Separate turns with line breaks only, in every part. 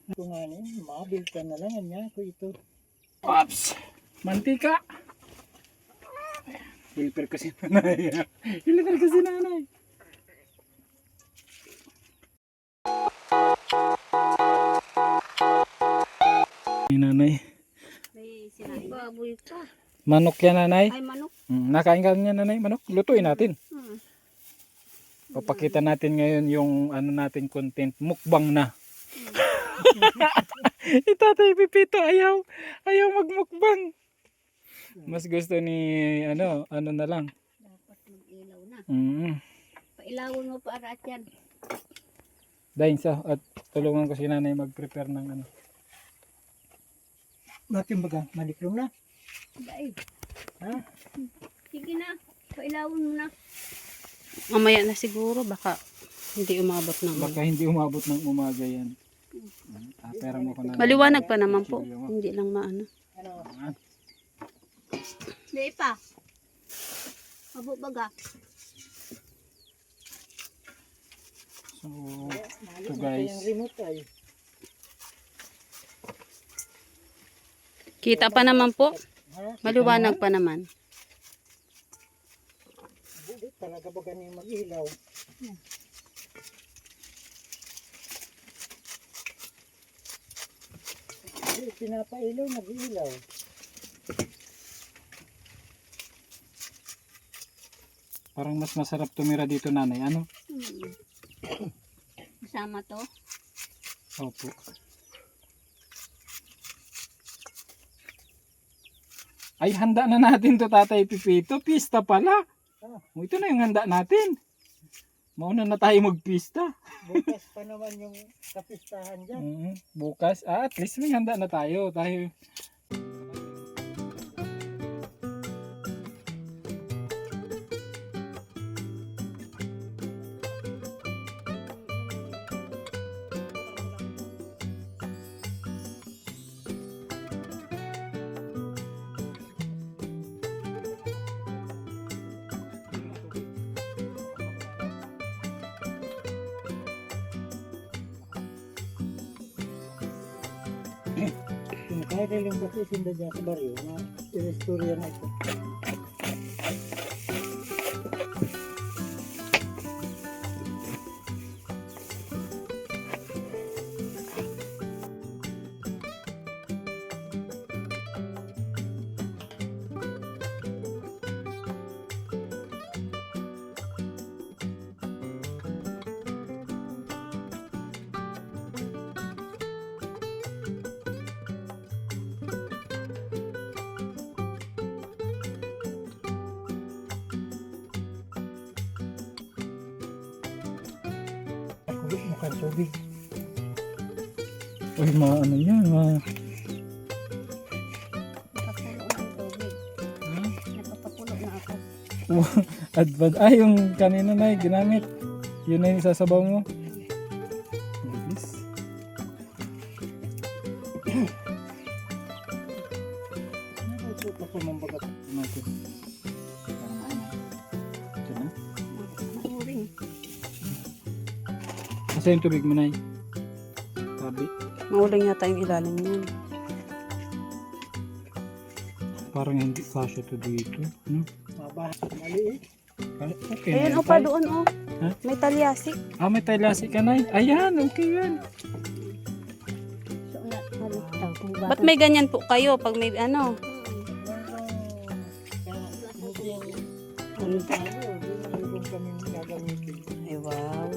Ito nga mabil ka na lang niya ko ito.
Ops! Mantika! Hilper kasi nanay. Hilper kasi nanay. Nanay.
May sinaing baboy pa.
Manok yan nanay.
Ay, manok.
Nakain ka niya nanay, manok. Lutuin natin.
Hmm.
Papakita natin ngayon yung ano natin content. Mukbang na. Itatay Pipito ayaw magmukbang. Mas gusto ni ano na lang.
Dapat mag-ilaw na. Pailawin mo pa arat yan.
Dahil sa at tulungan ko si nanay mag-prepare ng ano.
Bakit baga maliklong na?
Dahil.
Ha?
Sige na. Pailawin mo na. Mamaya na siguro. Baka hindi umabot ng
Baka hindi umabot ng umaga yan. Pera mo ko na.
maliwanag pa naman po. Hindi lang maano.
Ano?
Hindi pa. Mabo baga.
So, ito guys.
Yung remote ay.
Kita pa naman po.
Ha?
Maliwanag pa naman.
Hindi talaga baga niya mag-ilaw. Hindi, pinapailaw, mag-ilaw.
Parang mas masarap tumira dito nanay. Ano?
Kasama to.
Opo. Ay, handa na natin to Tatay Pipito. Pista pala. Ito na yung handa natin. Mauna na tayo magpista.
Bukas pa naman yung kapistahan dyan.
Bukas. At least may handa na tayo.
Kaya yung kasi sinda dyan sa baryo na istorya na ito. Mukhang tubig.
Uy, ano yan?
Napapulo ng tubig. Napapapulo na ako.
Advance. Ay, yung kanina na ginamit. Yun na yung sasabaw mo. Bilis.
Ito pa mambagat
Natin. Ito na.
Mauring.
Kasi yung tubig mo na Tabi.
Mauring yata yung ilalim niyan.
Parang hindi kasya to dito. No?
mabahas. Maliit.
Okay.
Ayan o pa doon o.
Ha?
May talyasi.
May taylasi ka na. Ayan, okay yan.
Ba't may ganyan po kayo pag may ano? Ay wow.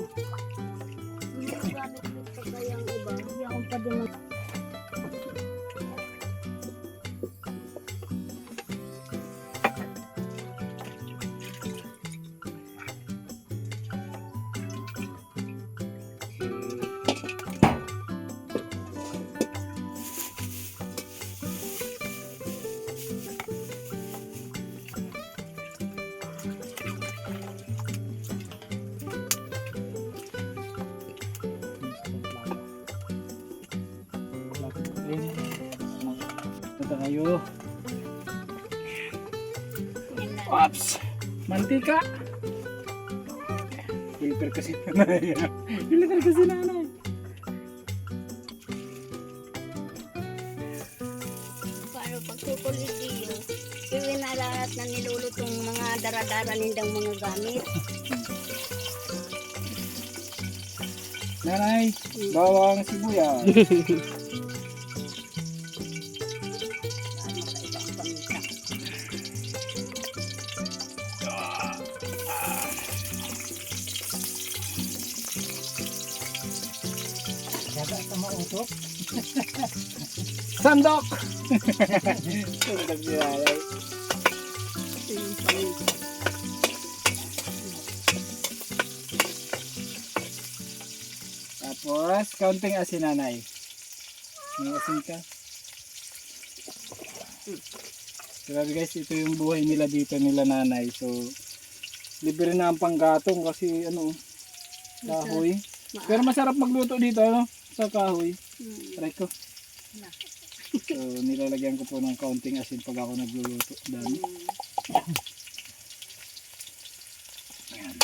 Ito tayo. Ops! Mantika! Filter kasi nanay. Filter kasi nanay.
na nilulutong mga daradara nindang mga gamit.
Nanay, bawang sibuyas.
Ay, makaibang pamisa.
Daga sa mautok.
Sandok! Sandok si nanay.
Yung pamisa.
Tapos, kaunting asin nanay. May asin ka. Grabe guys, ito yung buhay nila dito nila nanay. So, libre na ang panggatong kasi ano, kahoy. Pero masarap magluto dito, ano? Sa kahoy. Try ko. So, nilalagyan ko po ng kaunting asin pag ako nagluluto. Dami. Ayan.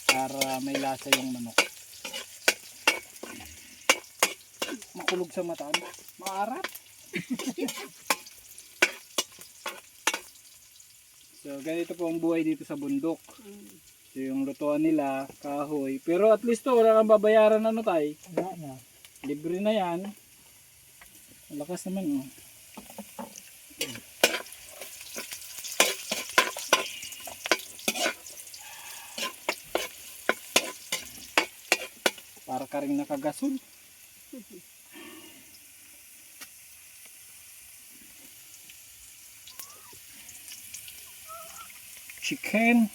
Para may lasa yung manok. Makulog sa mata. Maarap. So, ganito po ang buhay dito sa bundok. So, yung lutuan nila, kahoy. Pero at least to, wala kang babayaran ano tay.
Wala na.
Libre na yan. Malakas naman oh. Para ka rin nakagasol. Chicken.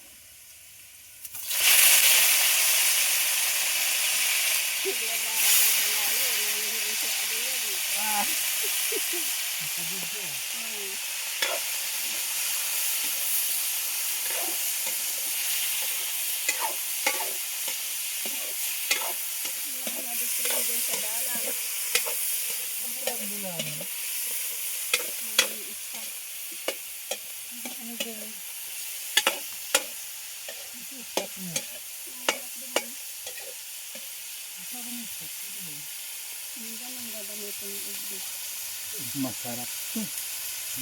Masarap to.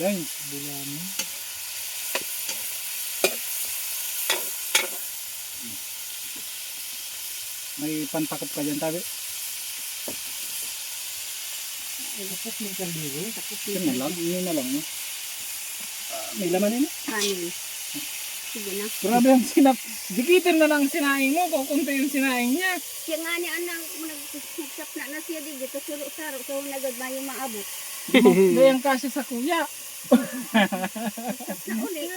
Guys, bulanin. May pantakot ka dyan tabi.
Takot yung kaldero.
Ito na lang, yun na lang. No? May laman yun.
Kanin. Sige na.
Grabe ang sinap. Dikitin na lang sinaing mo. Kukunti yung sinaing niya.
Siya nga ni anang nagsap na siya di dito saro so nagad na yung maabot.
Dayang kasi sa kuya.
Nauli.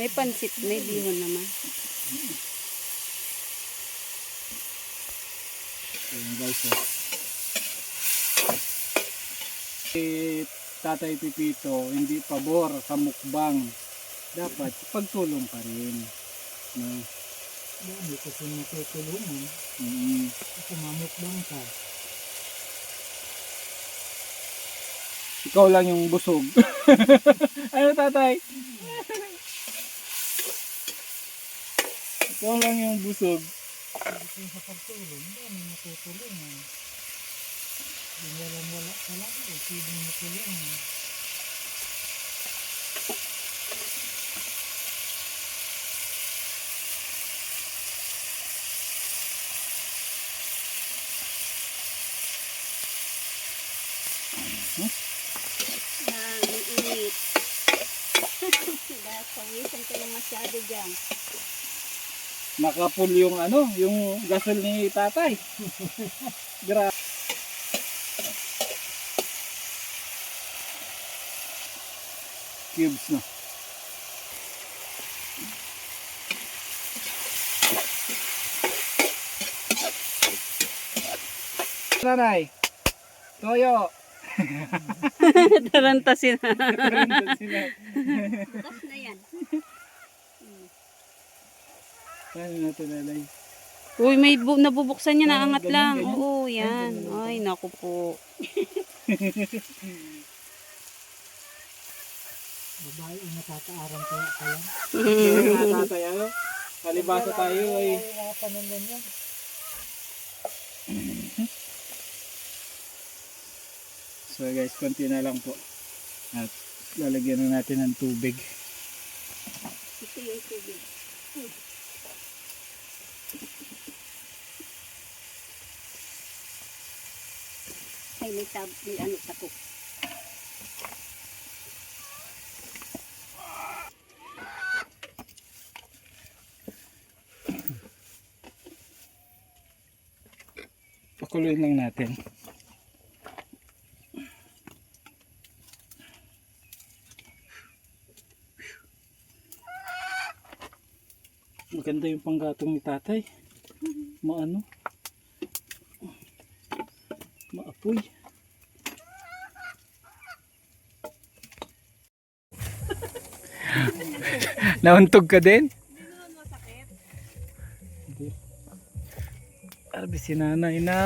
May pansit, may bihon naman.
Ayan guys. Tatay Pipito, hindi pabor sa mukbang. Dapat pagtulong pa rin. No?
Dami kasi matutulungan. Kasi mamukbang ka.
Ikaw lang yung busog. Ano tatay? Ikaw lang yung busog.
Kasi sa pagtulong, dami matutulungan. Yung walang-wala ka lang, pwede matulungan.
Init. Dahil pawisan ko lang masyado dyan.
Nakapul yung ano, yung gasol ni tatay. Grabe. Cubes na. Nanay, toyo.
Tarantasin.
Sila.
Bukas na yan.
Paano natin nanay?
Uy, may nabubuksan niya, naangat
ganyan,
lang.
ganyan.
Oo, yan. Ay, naku po.
Babae ang natataaran kaya kaya.
Tatay, ano? Palibasa tayo ay.
Wala ng ganyan.
So guys, konti na lang po. At lalagyan na natin ng tubig.
Ito yung tubig. Ay, may ano sa cook.
Pakuluin lang natin. Maganda yung panggatong ni tatay. Maano? Maapoy. Nauntog ka din?
Hindi naman masakit.
Hindi. Arbi si nanay na.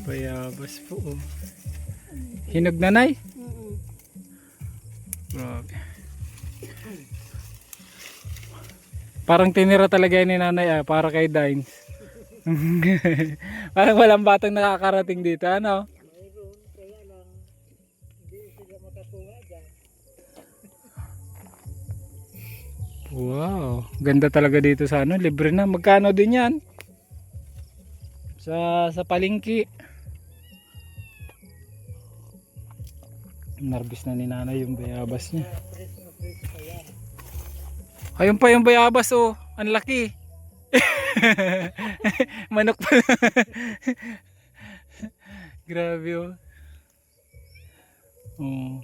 Bayabas po. Oh. Hinog nanay? Grabe. Parang tinira talaga yun ni nanay para kay Dines. Parang walang batang nakakarating dito, ano?
Mayroon, kaya lang hindi sila makakuha dyan.
Wow, ganda talaga dito sa ano, libre na. Magkano din yan? Sa palengke. Narbis na ni nanay yung bayabas niya.
Fresh na fresh pa yan.
Ayun pa yung bayabas, oh. Ang laki. Manok pa. Grabe, oh. Oh.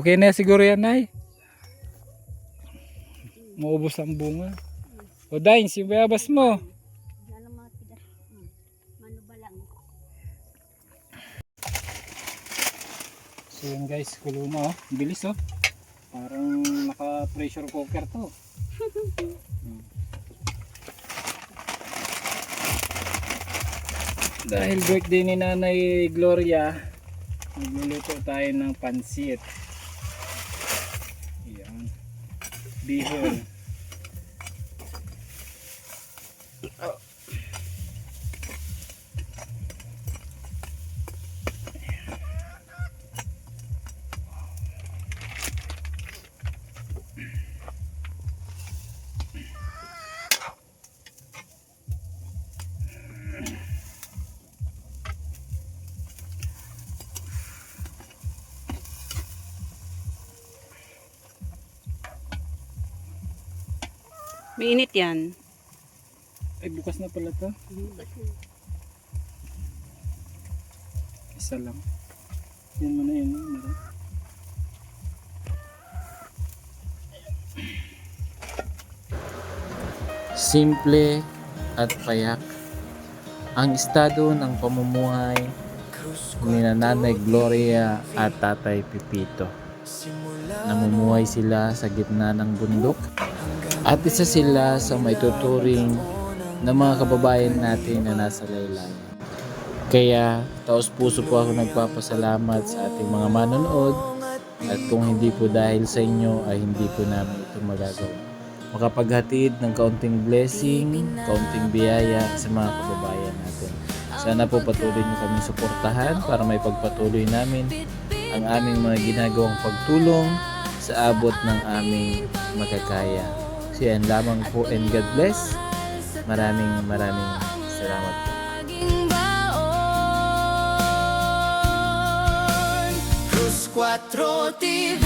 Okay na siguro yan, Nay. Maubos ang bunga. O, Dines, yung bayabas mo.
Lalo mga tigas. Mano ba lang?
So yun guys, kulo na, oh. Bilis, oh. Parang naka pressure cooker to. Dahil birthday ni Nanay Gloria, magluluto tayo ng pansit. Yan. Bihon. Oh.
Mainit yan.
Ay, bukas na pala to. Isa lang. Yan mo na yun.
Simple at payak ang estado ng pamumuhay ni Nanay Gloria at Tatay Pipito. Namumuhay sila sa gitna ng bundok at isa sila sa maituturing ng mga kababayan natin na nasa laylayan. Kaya taos puso po ako nagpapasalamat sa ating mga manonood at kung hindi po dahil sa inyo ay hindi po namin ito magagawa. Makapaghatid ng kaunting blessing, kaunting biyaya sa mga kababayan natin. Sana po patuloy niyo kaming suportahan para may pagpatuloy namin ang aming mga ginagawang pagtulong sa abot ng aming makakaya. So yan lamang po and God bless. Maraming salamat po.
Cruz 4 TV